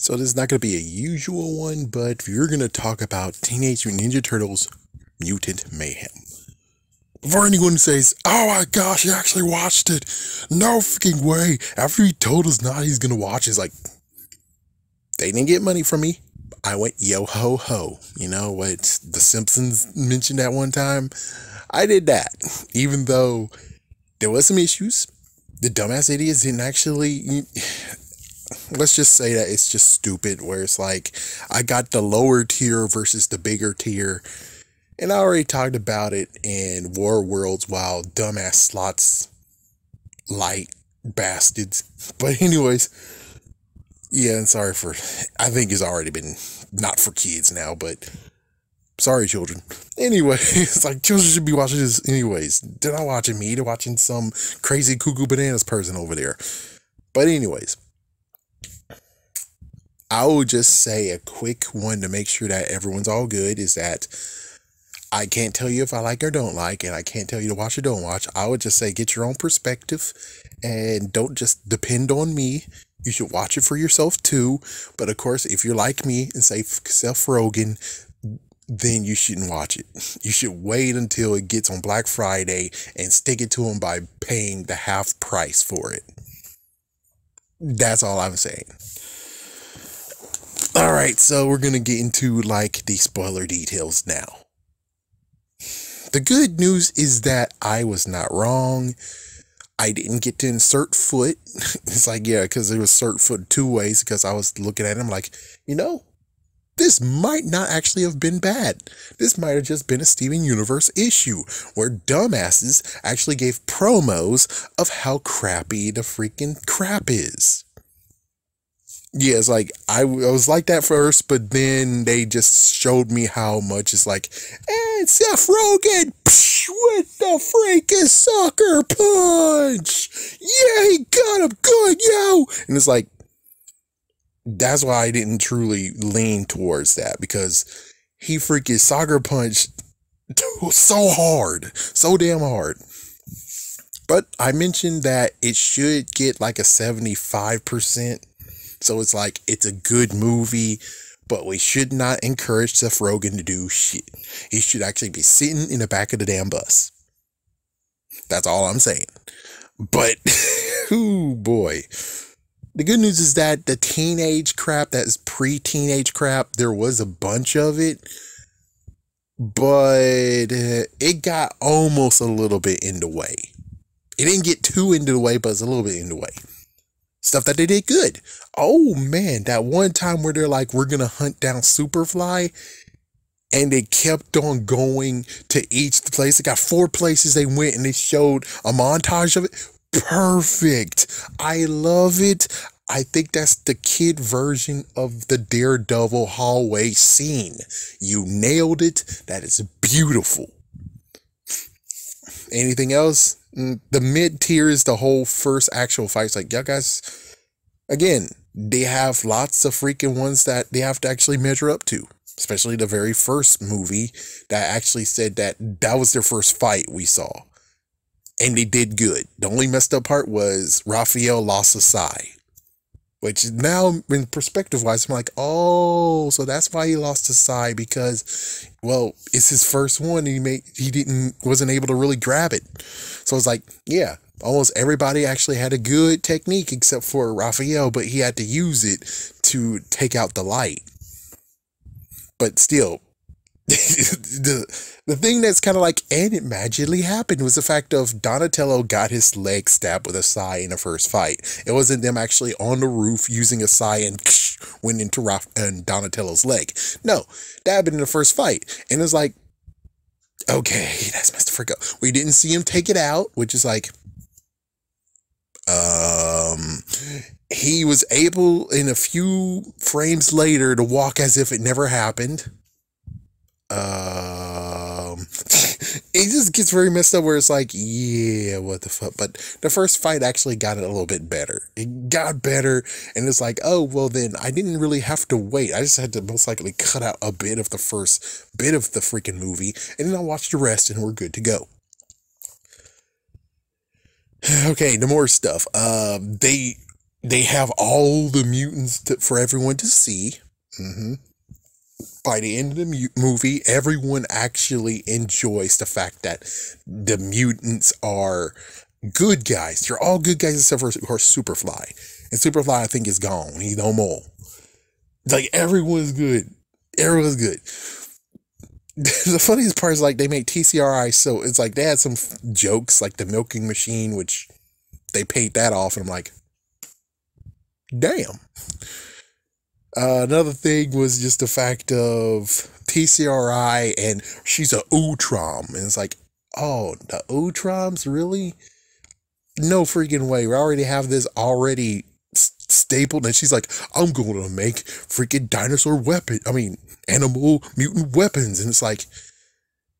So this is not going to be a usual one, but we're going to talk about Teenage Mutant Ninja Turtles Mutant Mayhem. Before anyone says, oh my gosh, he actually watched it. No freaking way. After he told us not he's going to watch it, it's like, they didn't get money from me. I went yo ho ho. You know what The Simpsons mentioned at one time? I did that. Even though there was some issues. The dumbass idiots didn't actually... Let's just say that it's just stupid, where it's like, I got the lower tier versus the bigger tier. And I already talked about it in War Worlds while dumbass slots light bastards. But anyways, yeah, and sorry for, I think it's already been not for kids now, but sorry children. Anyway, it's like children should be watching this anyways. They're not watching me, they're watching some crazy cuckoo bananas person over there. But anyways, I will just say a quick one to make sure that everyone's all good is that I can't tell you if I like or don't like, and I can't tell you to watch or don't watch. I would just say get your own perspective and don't just depend on me. You should watch it for yourself too. But of course, if you're like me and say Seth Rogen, then you shouldn't watch it. You should wait until it gets on Black Friday and stick it to him by paying the half price for it. That's all I'm saying. All right, so we're going to get into like the spoiler details now. The good news is that I was not wrong. I didn't get to insert foot. It's like, yeah, because it was insert foot two ways, because I was looking at him like, you know, this might not actually have been bad. This might have just been a Steven Universe issue where dumbasses actually gave promos of how crappy the freaking crap is. Yeah, it's like, I was like that first, but then they just showed me how much it's like, and Seth Rogen, with the freaking sucker punch. Yeah, he got him good, yo. And it's like, that's why I didn't truly lean towards that, because he freaking soccer punched so hard, so damn hard. But I mentioned that it should get like a 75%. So it's like, it's a good movie, but we should not encourage Seth Rogen to do shit. He should actually be sitting in the back of the damn bus. That's all I'm saying. But, oh boy. The good news is that the teenage crap, that is pre-teenage crap, there was a bunch of it. But it got almost a little bit in the way. It didn't get too into the way, but it's a little bit in the way. Stuff that they did good. Oh man, that one time where they're like, we're gonna hunt down Superfly, and they kept on going to each place. They got 4 places they went, and they showed a montage of it. Perfect. I love it. I think that's the kid version of the Daredevil hallway scene. You nailed it. That is beautiful. Anything else? The mid tier is the whole first actual fight. It's like, y'all guys, again, they have lots of freaking ones that they have to actually measure up to. Especially the very first movie that actually said that that was their first fight we saw. And they did good. The only messed up part was Raphael lost a Sai. Which now, in perspective wise, I'm like, oh, so that's why he lost his Sai, because, well, it's his first one. Wasn't able to really grab it. So it's like, yeah, almost everybody actually had a good technique except for Raphael, but he had to use it to take out the light. But still, the thing that's kind of like, and it magically happened, was the fact of Donatello got his leg stabbed with a Sai in the first fight. It wasn't them actually on the roof using a Sai and went into Donatello's leg. No, that happened in the first fight. And it was like, okay, that's Mr. Fricko. We didn't see him take it out, which is like, he was able in a few frames later to walk as if it never happened. It just gets very messed up where it's like, yeah, what the fuck. But the first fight actually got it a little bit better. It got better, and it's like, oh, well then I didn't really have to wait. I just had to most likely cut out a bit of the first bit of the freaking movie, and then I'll watch the rest and we're good to go. Okay, the more stuff. They have all the mutants for everyone to see. hmm By the end of the movie, everyone actually enjoys the fact that the mutants are good guys. They're all good guys except for Superfly. And Superfly, I think, is gone. He's no more. Like, everyone's good. Everyone's good. The funniest part is, like, they make TCRI, so it's like they had some jokes, like the milking machine, which they paid that off, and I'm like, damn. Another thing was just the fact of TCRI, and she's a Utrom, and it's like, oh, the Utroms, really? No freaking way. We already have this already stapled, and she's like, I'm going to make freaking dinosaur animal mutant weapons, and it's like,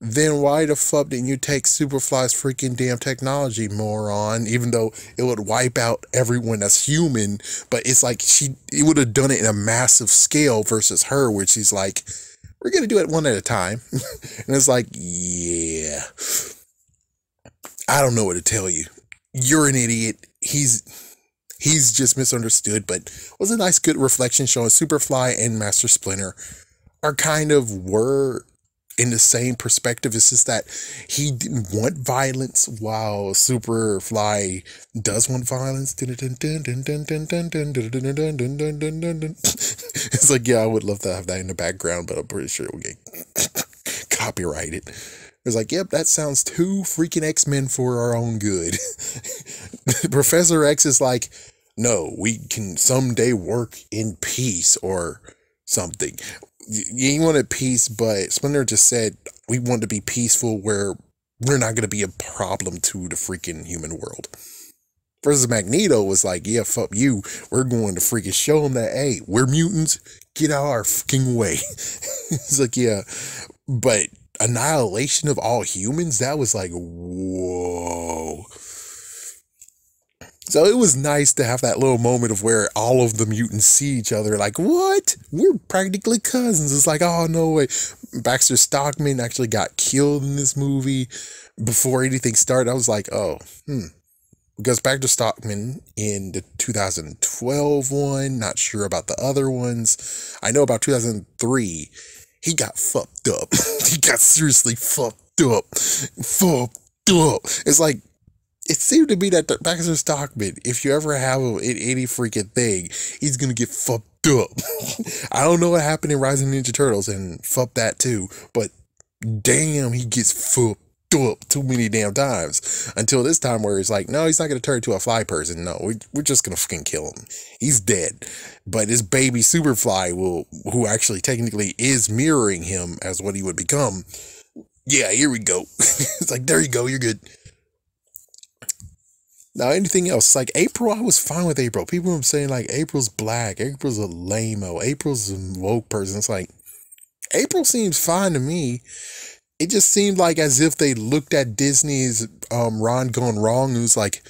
then why the fuck didn't you take Superfly's freaking damn technology, moron? Even though it would wipe out everyone that's human, but it's like it would have done it in a massive scale versus her, where she's like, we're gonna do it one at a time. And it's like, yeah, I don't know what to tell you. You're an idiot. He's just misunderstood, but it was a nice, good reflection showing Superfly and Master Splinter are were in the same perspective. It's just that he didn't want violence while Superfly does want violence. It's like, yeah, I would love to have that in the background, but I'm pretty sure it will get copyrighted. It's like, yep, that sounds too freaking X-Men for our own good. Professor X is like, no, we can someday work in peace or something. You wanted peace, but Splinter just said we want to be peaceful where we're not going to be a problem to the freaking human world. Versus Magneto was like, yeah, fuck you. We're going to freaking show them that, hey, we're mutants. Get out of our fucking way. It's like, yeah. But annihilation of all humans, that was like, whoa. So it was nice to have that little moment of where all of the mutants see each other like, what? We're practically cousins. It's like, oh, no way. Baxter Stockman actually got killed in this movie before anything started. I was like, oh, Because Baxter Stockman in the 2012 one, not sure about the other ones. I know about 2003, he got fucked up. He got seriously fucked up. It's like, it seemed to be that Baxter Stockman, if you ever have him in any freaking thing, he's gonna get fucked up. I don't know what happened in Rising Ninja Turtles, and fuck that too, but damn, he gets fucked up too many damn times. Until this time where it's like, no, he's not gonna turn into a fly person. No, we're just gonna fucking kill him. He's dead. But his baby Superfly who actually technically is mirroring him as what he would become. Yeah, here we go. It's like, there you go, you're good. Now, anything else? Like, April, I was fine with April. People were saying, like, April's black. April's a lame-o. April's a woke person. It's like, April seems fine to me. It just seemed like as if they looked at Disney's Ron Gone Wrong and was like,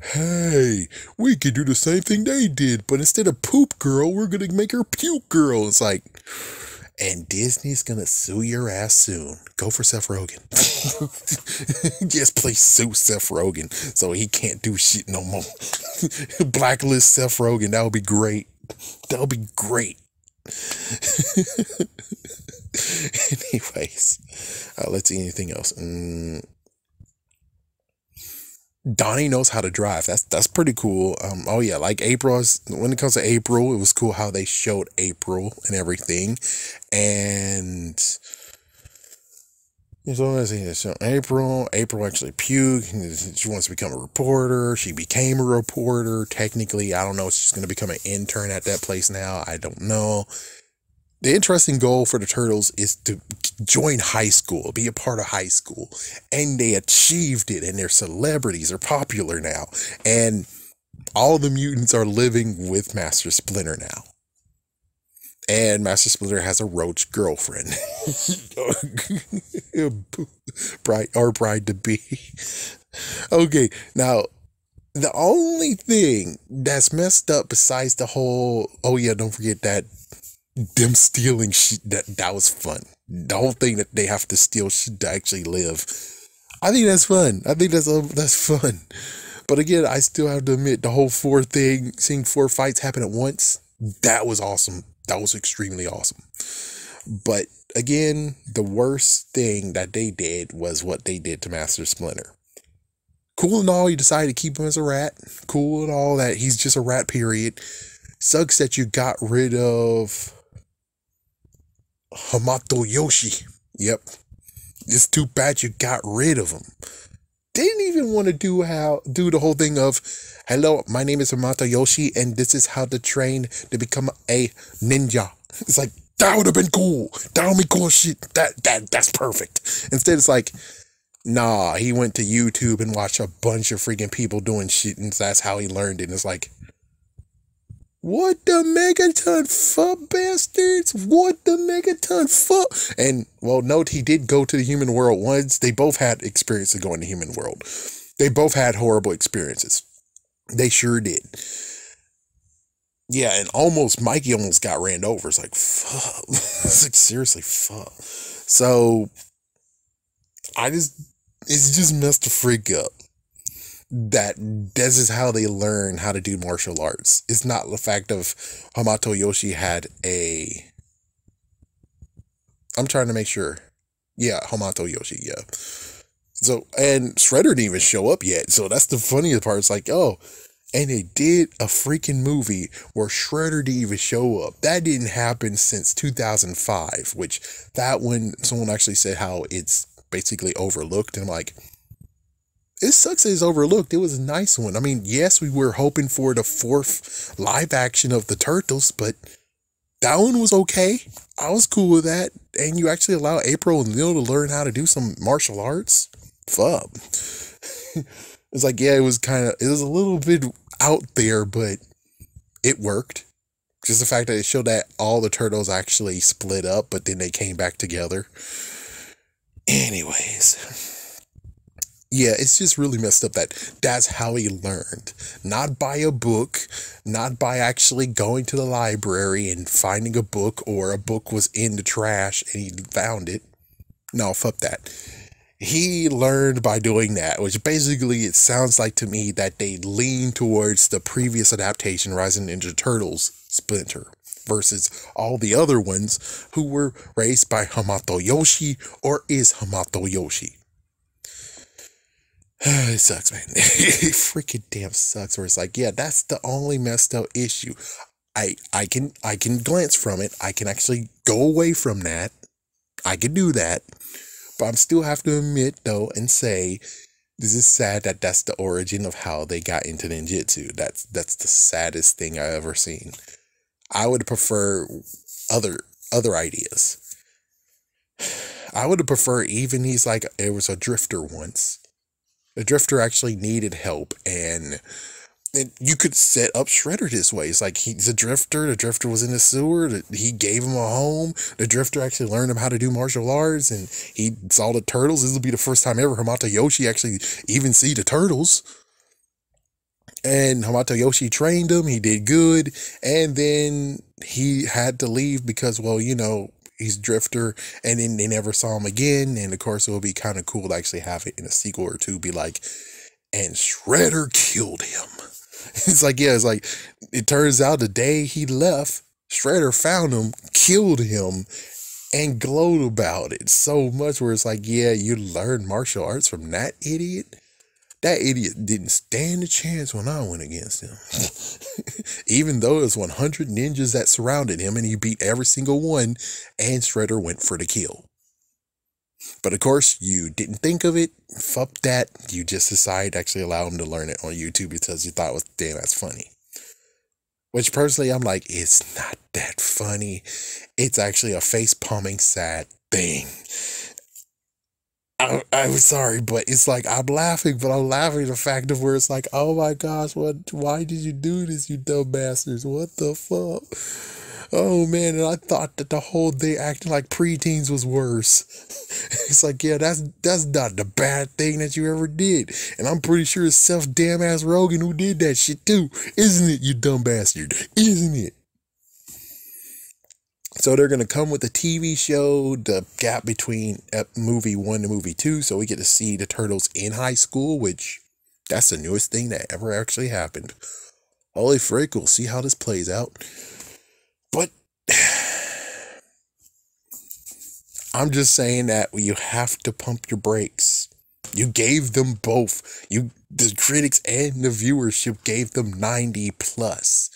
hey, we could do the same thing they did, but instead of Poop Girl, we're going to make her Puke Girl. It's like, and Disney's gonna sue your ass soon. Go for Seth Rogen. Just please sue Seth Rogen so he can't do shit no more. Blacklist Seth Rogen. That would be great. That would be great. Anyways, let's see anything else. Donnie knows how to drive. That's pretty cool. Oh yeah, like when it comes to April, it was cool how they showed April and everything. And so April actually puked. She wants to become a reporter. She became a reporter. Technically, I don't know if she's going to become an intern at that place now. I don't know. The interesting goal for the Turtles is to join high school, be a part of high school. And they achieved it, and they're celebrities, they're popular now. And all the mutants are living with Master Splinter now. And Master Splinter has a roach girlfriend. Bride to be. Okay, now, the only thing that's messed up besides the whole, oh yeah, don't forget that them stealing shit, that was fun. The whole thing that they have to steal shit to actually live. I think that's fun. I think that's fun. But again, I still have to admit the whole four thing, seeing four fights happen at once, that was awesome. That was extremely awesome. But again, the worst thing that they did was what they did to Master Splinter. Cool and all, you decided to keep him as a rat. Cool and all that he's just a rat, period. Sucks that you got rid of Hamato Yoshi. Yep. It's too bad you got rid of him. Didn't even want to do the whole thing of, hello, my name is Hamato Yoshi, and this is how to train to become a ninja. It's like, that would have been cool. That would be cool shit. That's perfect. Instead, it's like, nah, he went to YouTube and watched a bunch of freaking people doing shit, and that's how he learned it. And it's like, what the megaton fuck, bastards? What the megaton fuck? And, well, note he did go to the human world once. They both had experiences going to the human world. They both had horrible experiences. They sure did. Yeah, and Mikey almost got ran over. It's like, fuck. It's like, seriously, fuck. So, it's just messed the freak up. That this is how they learn how to do martial arts. It's not the fact of Hamato Yoshi had I'm trying to make sure. Yeah, Hamato Yoshi, yeah. So, and Shredder didn't even show up yet. So that's the funniest part. It's like, oh, and they did a freaking movie where Shredder didn't even show up. That didn't happen since 2005, which that one, someone actually said how it's basically overlooked. And I'm like, it sucks that it's overlooked. It was a nice one. I mean, yes, we were hoping for the fourth live action of the Turtles, but that one was okay. I was cool with that. And you actually allow April and Neil to learn how to do some martial arts? Fuck. It's like, yeah, it was a little bit out there, but it worked. Just the fact that it showed that all the Turtles actually split up, but then they came back together. Anyways. Yeah, it's just really messed up that's how he learned. Not by a book, not by actually going to the library and finding a book, or a book was in the trash and he found it. No, fuck that. He learned by doing that, which basically it sounds like to me that they lean towards the previous adaptation, Rising Ninja Turtles Splinter, versus all the other ones who were raised by Hamato Yoshi or is Hamato Yoshi. It sucks, man. It freaking damn sucks. Where it's like, yeah, that's the only messed up issue. I can glance from it. I can actually go away from that. I can do that. But I'm still have to admit though and say this is sad that that's the origin of how they got into ninjutsu. That's the saddest thing I've ever seen. I would prefer other ideas. I would prefer even he's like, there was a drifter once. The drifter actually needed help, and you could set up Shredder this way. It's like he's a drifter. The drifter was in the sewer. He gave him a home. The drifter actually learned him how to do martial arts, and he saw the turtles. This will be the first time ever Hamato Yoshi actually even see the turtles. And Hamato Yoshi trained him. He did good, and then he had to leave because, well, you know, he's drifter, and then they never saw him again. And of course, it would be kind of cool to actually have it in a sequel or two, be like, and Shredder killed him. It's like, yeah, it's like, it turns out the day he left, Shredder found him, killed him, and glowed about it so much where it's like, yeah, you learned martial arts from that idiot. That idiot didn't stand a chance when I went against him. Even though it was 100 ninjas that surrounded him and he beat every single one, and Shredder went for the kill. But of course, you didn't think of it. Fuck that. You just decided to actually allow him to learn it on YouTube because you thought it was, damn, that's funny. Which personally, I'm like, it's not that funny. It's actually a face-palming sad thing. I'm sorry, but it's like, I'm laughing, but I'm laughing at the fact of where it's like, oh my gosh, why did you do this, you dumb bastards? What the fuck? Oh man, and I thought that the whole day acting like preteens was worse. It's like, yeah, that's not the bad thing that you ever did. And I'm pretty sure it's self-damn ass Rogan who did that shit too. Isn't it, you dumb bastard? Isn't it? So they're going to come with a TV show, the gap between movie 1 to movie 2. So we get to see the Turtles in high school, which that's the newest thing that ever actually happened. Holy frick, we'll see how this plays out. But I'm just saying that you have to pump your brakes. You gave them both. The critics and the viewership gave them 90 plus.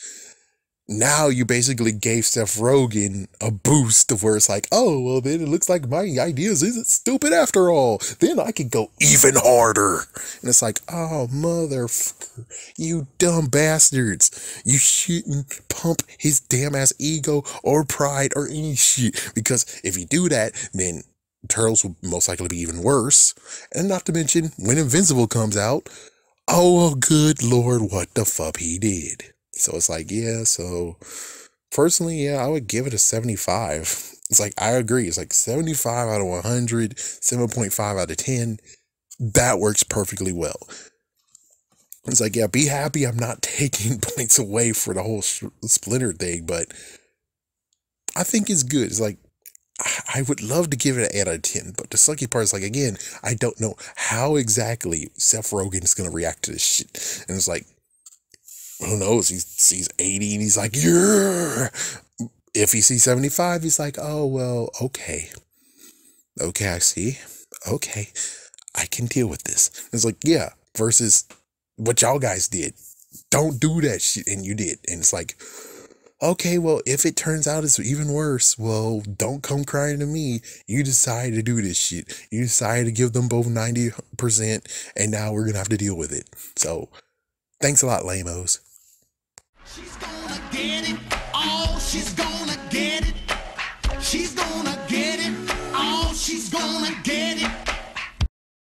Now you basically gave Seth Rogen a boost of where it's like, oh, well, then it looks like my ideas isn't stupid after all. Then I can go even harder. And it's like, oh, motherfucker, you dumb bastards. You shouldn't pump his damn ass ego or pride or any shit. Because if you do that, then Turtles will most likely be even worse. And not to mention, when Invincible comes out, oh, good Lord, what the fuck he did. So it's like, yeah, so personally, yeah, I would give it a 75. It's like, I agree. It's like 75 out of 100, 7.5 out of 10. That works perfectly well. It's like, yeah, be happy I'm not taking points away for the whole Splinter thing, but I think it's good. It's like, I would love to give it an 8 out of 10, but the sucky part is like, again, I don't know how exactly Seth Rogen is going to react to this shit. And it's like, who knows? He sees 80 and he's like, yeah. If he sees 75, he's like, oh, well, okay. Okay, I see. Okay, I can deal with this. It's like, yeah, versus what y'all guys did. Don't do that shit. And you did. And it's like, okay, well, if it turns out it's even worse, well, don't come crying to me. You decided to do this shit. You decided to give them both 90%, and now we're going to have to deal with it. So, thanks a lot, lamos. She's gonna get it all. She's gonna